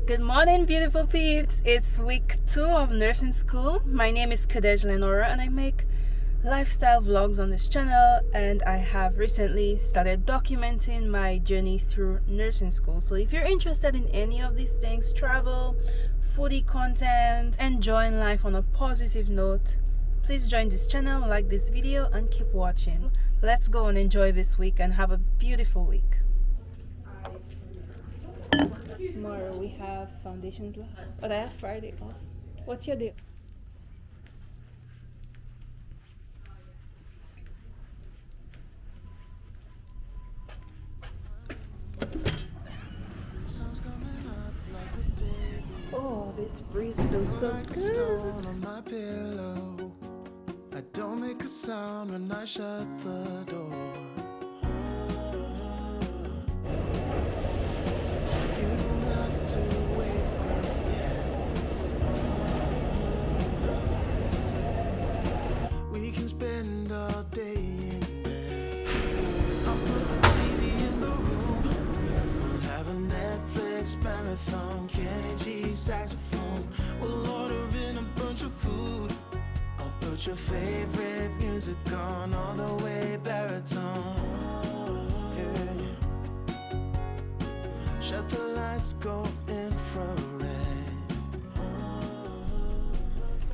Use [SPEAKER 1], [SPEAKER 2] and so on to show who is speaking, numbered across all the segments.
[SPEAKER 1] Good morning, beautiful peeps. It's week 2 of nursing school. My name is Kurrdeige Lenora and I make lifestyle vlogs on this channel, and I have recently started documenting my journey through nursing school. So if you're interested in any of these things, travel, foodie content, enjoying life on a positive note, please join this channel, like this video and keep watching. Let's go and enjoy this week and have a beautiful week. Tomorrow we have foundations lab, but I have Friday off. What's your day? Oh, this breeze feels so good. I don't make a sound when I shut the door. Marathon, Kenny saxophone. We'll order in a bunch of food. I'll put your favorite music on all the way baritone. Yeah. Shut the lights, go infrared.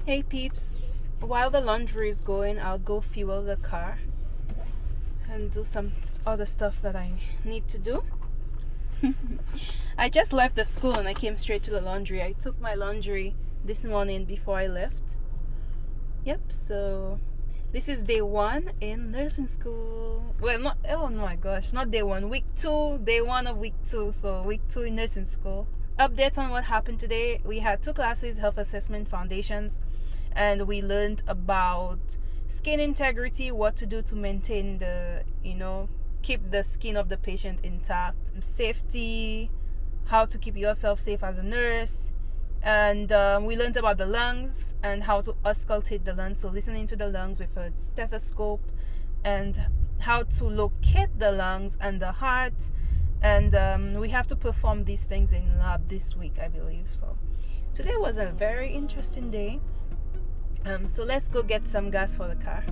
[SPEAKER 1] Hey peeps, while the laundry is going, I'll go fuel the car and do some other stuff that I need to do. I just left the school and I came straight to the laundry. I took my laundry this morning before I left. Yep, so this is day 1 in nursing school. Well, not, oh my gosh, not day 1, week 2, day 1 of week 2. So week 2 in nursing school. Updates on what happened today. We had 2 classes, health assessment foundations, and we learned about skin integrity, what to do to maintain the, keep the skin of the patient intact, safety, how to keep yourself safe as a nurse, and we learned about the lungs and how to auscultate the lungs, so listening to the lungs with a stethoscope, and how to locate the lungs and the heart, and we have to perform these things in lab this week, I believe. So today was a very interesting day. So let's go get some gas for the car.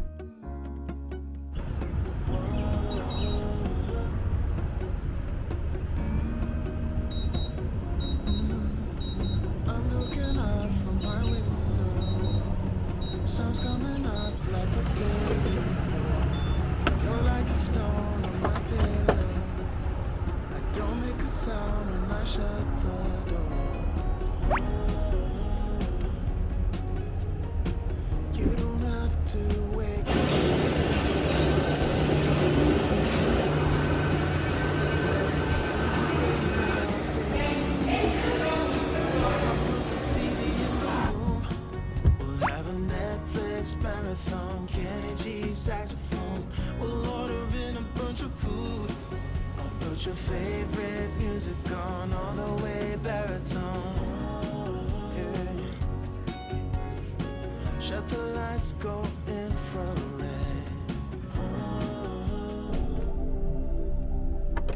[SPEAKER 1] Sun's coming up like the day before. You're like a stone on my pillow. I don't make a sound when I shut the door. You don't have to wake up. Marathon, Kenny saxophone. We'll order in a bunch of food. I'll put your favorite music on all the way baritone. Yeah. Shut the lights, go infrared.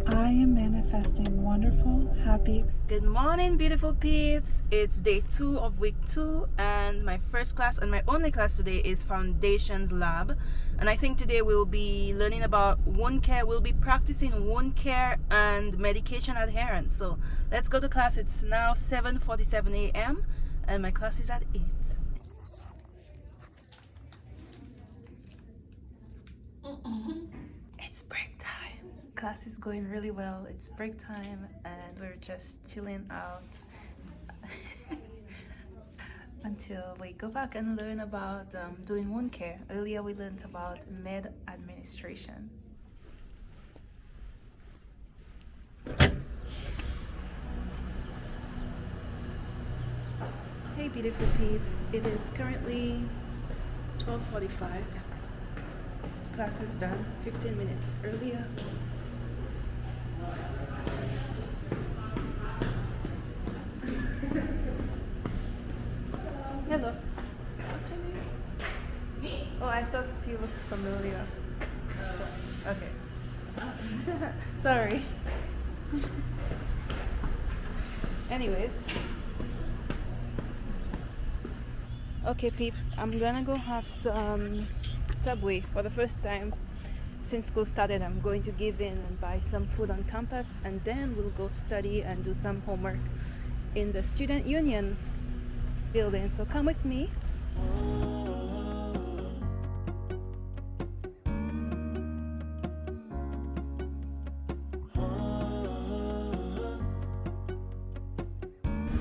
[SPEAKER 1] I am manifesting wonderful, happy. Good morning, beautiful peeps. It's day 2 of week 2, and my first class and my only class today is Foundations Lab. And I think today we'll be learning about wound care. We'll be practicing wound care and medication adherence. So let's go to class. It's now 7:47 a.m. and my class is at 8. It's break time. Class is going really well. It's break time and we're just chilling out until we go back and learn about doing wound care. Earlier we learned about med administration. Hey beautiful peeps, it is currently 12:45. Class is done 15 minutes earlier. Hello. What's your name? Me? Oh, I thought you looked familiar. Okay. Sorry. Anyways, okay peeps, I'm gonna go have some Subway for the first time since school started. I'm going to give in and buy some food on campus, and then we'll go study and do some homework in the student union building. So come with me.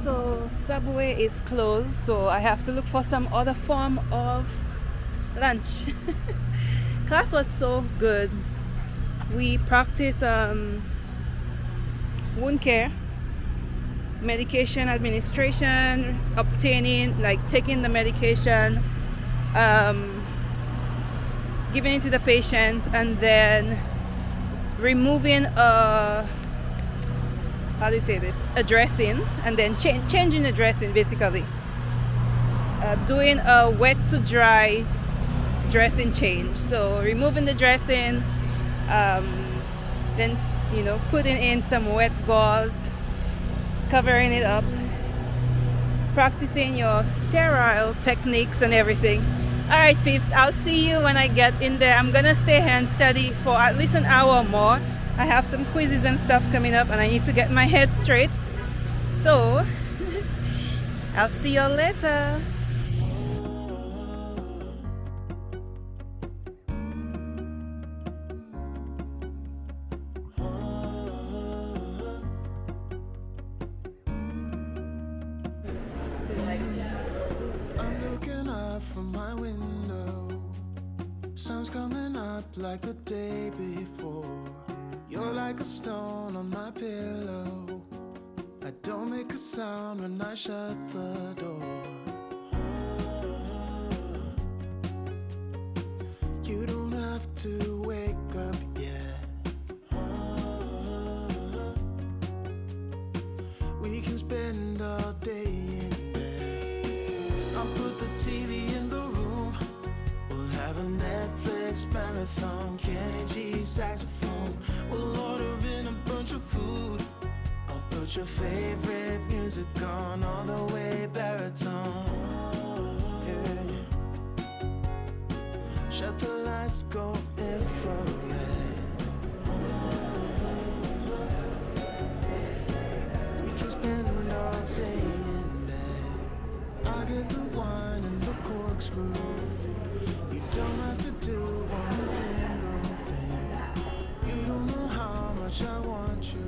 [SPEAKER 1] So Subway is closed, so I have to look for some other form of lunch. Class was so good. We practiced wound care, medication administration, obtaining, like taking the medication, giving it to the patient, and then removing how do you say this, a dressing, and then changing the dressing, basically doing a wet to dry dressing change. So removing the dressing, then putting in some wet gauze, covering it up, practicing your sterile techniques and everything. All right peeps, I'll see you when I get in there. I'm gonna stay here and study for at least an hour or more. I have some quizzes and stuff coming up and I need to get my head straight. So I'll see you later.
[SPEAKER 2] I'm looking out from my window. Sun's coming up like the day before. You're like a stone on my pillow. I don't make a sound when I shut the door. You don't have to wake up yet. We can spend all day in bed. I'll put the TV in the room. We'll have a Netflix marathon, Kenny G saxophone. We'll order in a bunch of food. I'll put your favorite music on all the way baritone. Yeah. Shut the lights, go infrared. We can spend all day in bed. I'll get the wine and the corkscrew. You don't have to do one single thing. You don't know how much I want you.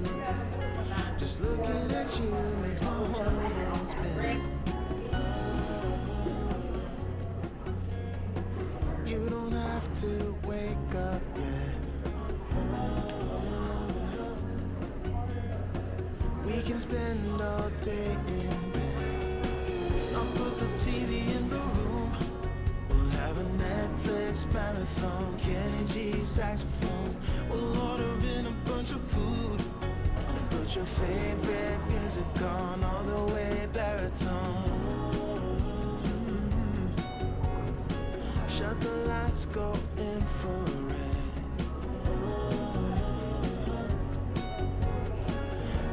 [SPEAKER 2] Just looking at you makes my whole world spin. You don't have to wake up yet. We can spend all day in bed. I'll put the TV in the room. We'll have a Netflix marathon, Kenny G saxophone. We'll order in a bunch of food. I'll put your favorite music on all the way baritone. Shut the lights, go infrared.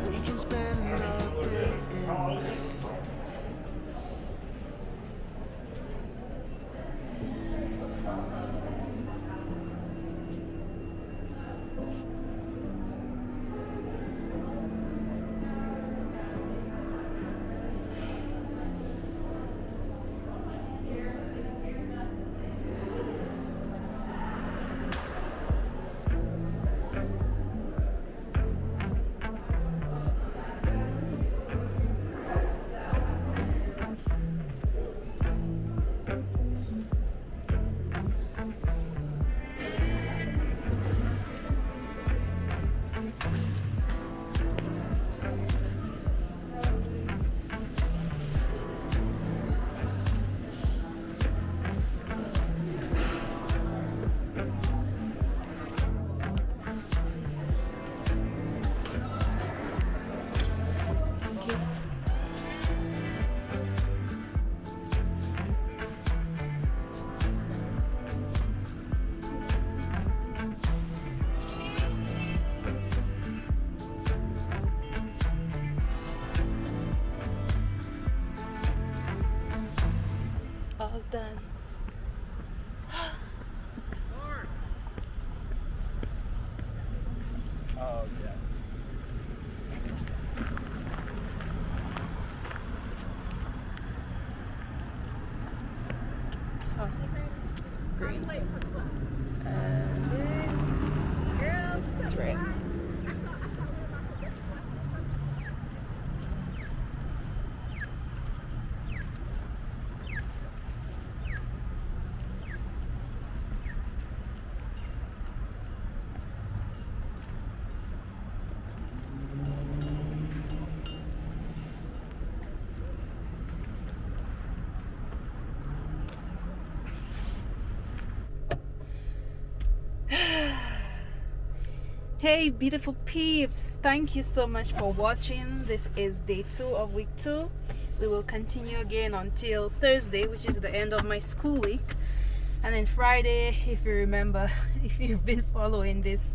[SPEAKER 2] We can spend all day in bed.
[SPEAKER 1] Hey beautiful peeps, thank you so much for watching. This is day 2 of week 2. We will continue again until Thursday, which is the end of my school week. And then Friday, if you remember, if you've been following this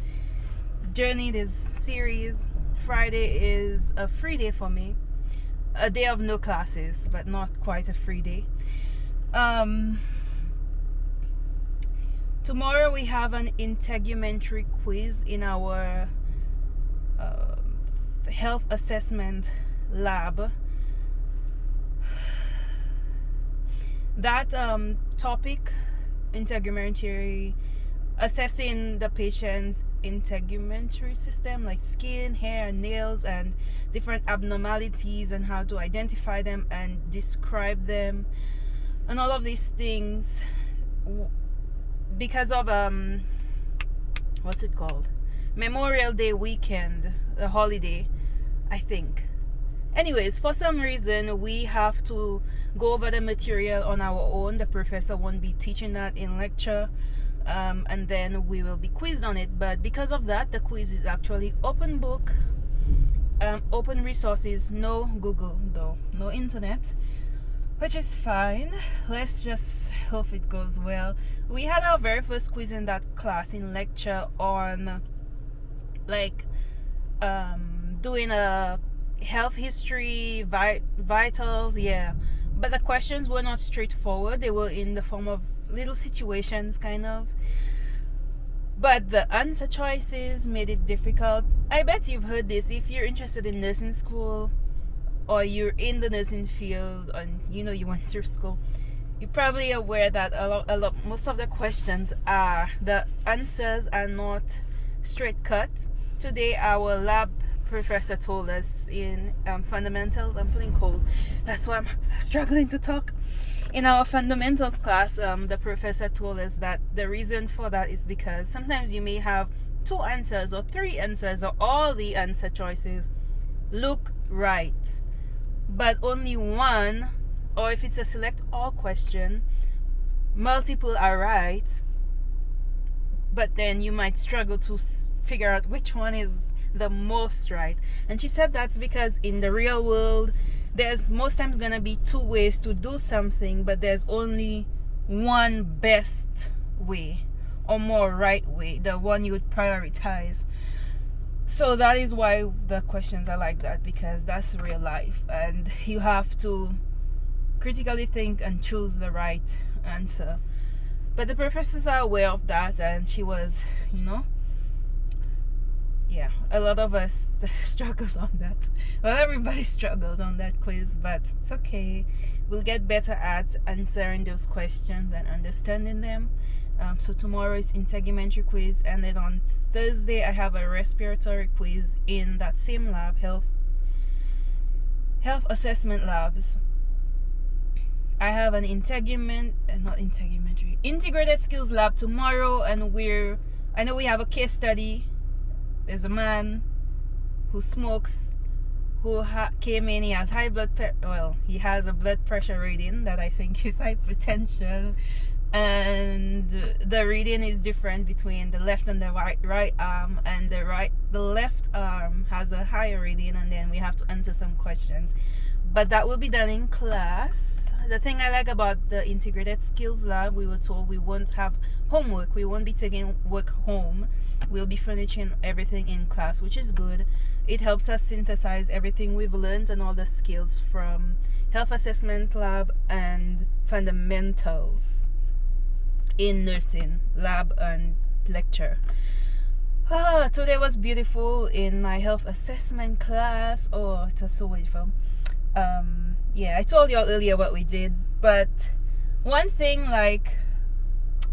[SPEAKER 1] journey, this series, Friday is a free day for me. A day of no classes, but not quite a free day. Tomorrow we have an integumentary quiz in our health assessment lab. That topic, integumentary, assessing the patient's integumentary system, like skin, hair, nails, and different abnormalities, and how to identify them and describe them, and all of these things. Because of what's it called, Memorial Day weekend, the holiday, I think. Anyways, for some reason we have to go over the material on our own. The professor won't be teaching that in lecture, and then we will be quizzed on it. But because of that, the quiz is actually open book, open resources, no Google though, no internet, which is fine. Let's just hope it goes well. We had our very first quiz in that class in lecture on like doing a health history, vitals, yeah, but the questions were not straightforward. They were in the form of little situations kind of, but the answer choices made it difficult. I bet you've heard this if you're interested in nursing school, or you're in the nursing field and you went through school. You're probably aware that most of the questions the answers are not straight cut. Today our lab professor told us in fundamentals, I'm feeling cold, that's why I'm struggling to talk. In our fundamentals class, the professor told us that the reason for that is because sometimes you may have 2 answers or 3 answers, or all the answer choices look right, but only one, or if it's a select all question, multiple are right, but then you might struggle to figure out which one is the most right. And she said that's because in the real world there's most times gonna be 2 ways to do something, but there's only one best way or more right way, the one you would prioritize. So that is why the questions are like that, because that's real life and you have to critically think and choose the right answer. But the professors are aware of that, and she was, yeah, a lot of us struggled on that. Well, everybody struggled on that quiz, but it's okay. We'll get better at answering those questions and understanding them. So tomorrow is integumentary quiz, and then on Thursday I have a respiratory quiz in that same lab, health assessment labs. I have an integrated skills lab tomorrow, and I know we have a case study. There's a man who smokes, who came in. He has high blood pressure. Well, he has a blood pressure reading that I think is hypertension, and the reading is different between the left and the right arm, and the left arm has a higher reading, and then we have to answer some questions. But that will be done in class. The thing I like about the integrated skills lab, we were told we won't have homework. We won't be taking work home. We'll be furnishing everything in class, which is good. It helps us synthesize everything we've learned and all the skills from health assessment lab and fundamentals in nursing lab and lecture. Today was beautiful in my health assessment class. Oh, it was so wonderful. Yeah, I told you all earlier what we did, but one thing, like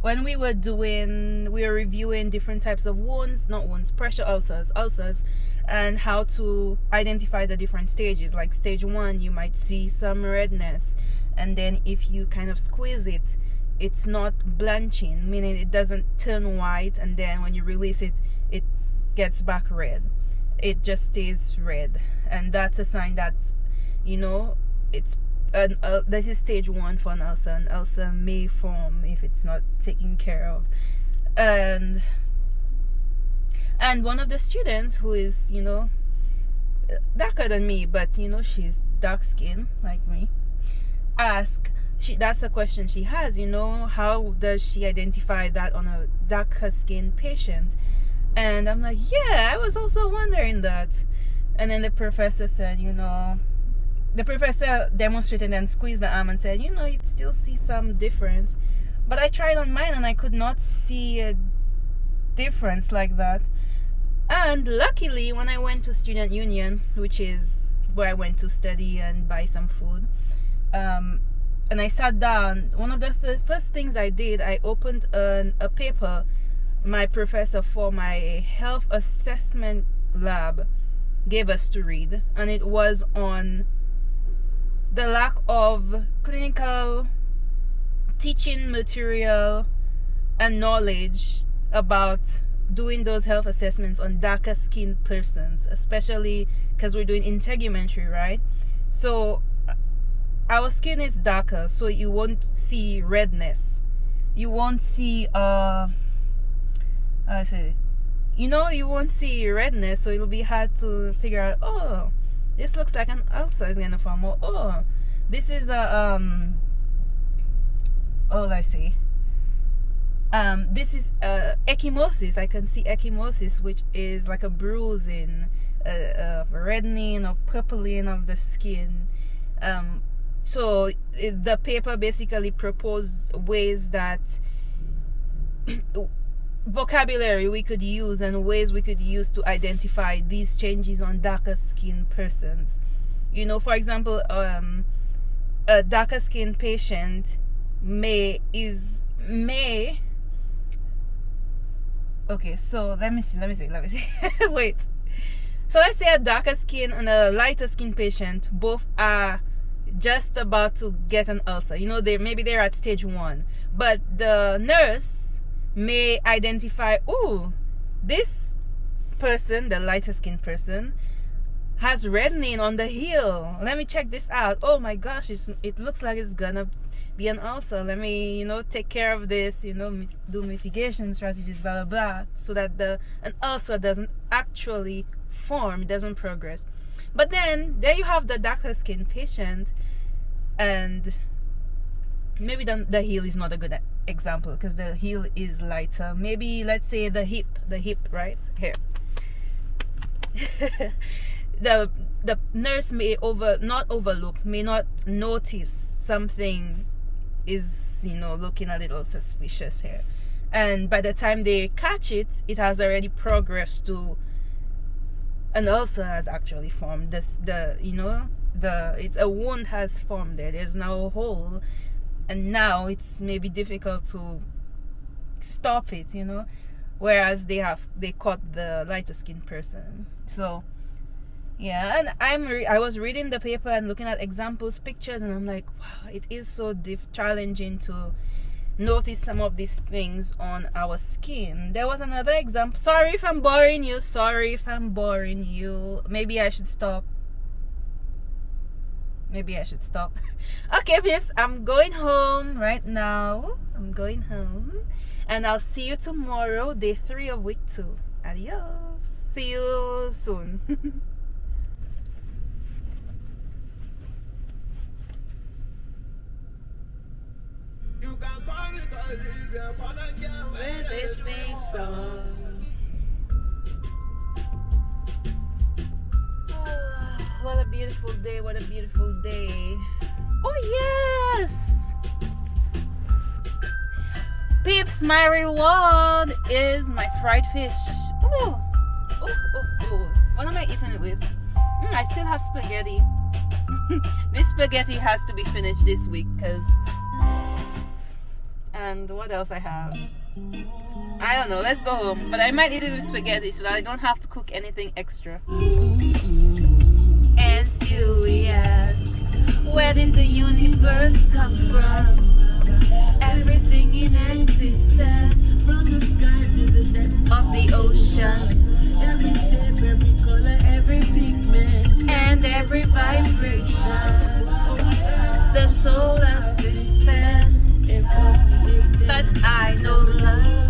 [SPEAKER 1] when we were reviewing different types of wounds, pressure ulcers, and how to identify the different stages. Like stage 1, you might see some redness, and then if you kind of squeeze it, it's not blanching, meaning it doesn't turn white, and then when you release it, it gets back red. It just stays red, and that's a sign that it's this is stage 1 for an ulcer. An ulcer may form if it's not taken care of. And And one of the students, who is, you know, darker than me, but you know, she's dark skinned like me, that's a question she has, you know, how does she identify that on a darker skinned patient? And I'm like, yeah, I was also wondering that. And then the professor said, you know, the professor demonstrated and squeezed the arm and said, you know, you still see some difference. But I tried on mine and I could not see a difference like that. And luckily, when I went to Student Union, which is where I went to study and buy some food, and I sat down, one of the first things I did, I opened a paper my professor for my health assessment lab gave us to read, and it was on the lack of clinical teaching material and knowledge about doing those health assessments on darker skinned persons, especially because we're doing integumentary, right? So our skin is darker, so you won't see redness, you won't see you won't see redness, so it'll be hard to figure out, oh, this looks like an ulcer is gonna form, or oh, this is a this is ecchymosis. I can see ecchymosis, which is like a bruising, reddening or purpling of the skin. So the paper basically proposed ways that vocabulary we could use and ways we could use to identify these changes on darker skinned persons. You know, for example, a darker skinned patient may okay, so let me see wait, so let's say a darker skin and a lighter skin patient both are just about to get an ulcer. You know, they're at stage 1, but the nurse may identify, oh, this person, the lighter skinned person, has reddening on the heel. Let me check this out. Oh my gosh, it looks like it's gonna be an ulcer. Let me, you know, take care of this, you know, do mitigation strategies, blah blah blah, so that an ulcer doesn't actually form, doesn't progress. But then there you have the darker skinned patient, and maybe the heel is not a good example because the heel is lighter. Maybe let's say the hip, right here. the nurse may may not notice something is, you know, looking a little suspicious here, and by the time they catch it, it has already progressed to an ulcer has actually formed. It's a wound has formed there. There's now a hole, and now it's maybe difficult to stop it, you know, whereas they caught the lighter skinned person. So yeah, and I was reading the paper and looking at examples, pictures, and I'm like, wow, it is so challenging to notice some of these things on our skin. There was another example. Sorry if I'm boring you. Maybe I should stop. Okay, peeps, I'm going home right now. And I'll see you tomorrow, day 3 of week 2. Adios. See you soon. Where they sing song. Oh, what a beautiful day. Oh yes, peeps, my reward is my fried fish. Oh. What am I eating it with? I still have spaghetti. This spaghetti has to be finished this week and what else I have? I don't know. Let's go home. But I might eat it with spaghetti so that I don't have to cook anything extra. And still we ask, where did the universe come from? Everything in existence, from the sky to the depths of the ocean. Every shape, every color, every pigment, and every vibration. The solar system. But I know love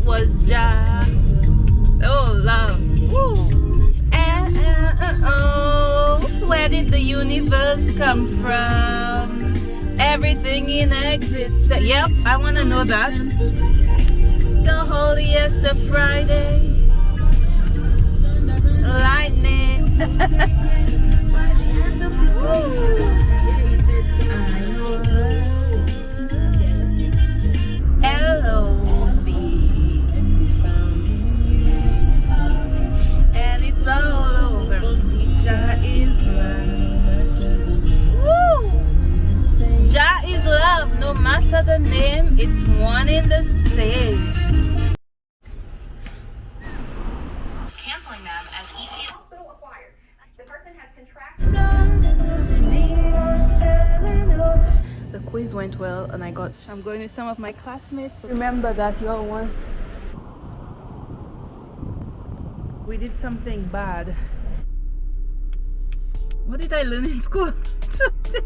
[SPEAKER 1] was Jah. Oh, love. Woo. Where did the universe come from? Everything in existence. Yep, I want to know that. So holy as the Friday. Lightning. L-O-V. And it's all over. Jah is love. Woo! Jah is love. No matter the name, it's one in the same.
[SPEAKER 3] Canceling them as easy as hospital acquired. The person has contracted.
[SPEAKER 1] The quiz went well, and I'm going with some of my classmates. So remember that you all want. We did something bad. What did I learn in school today?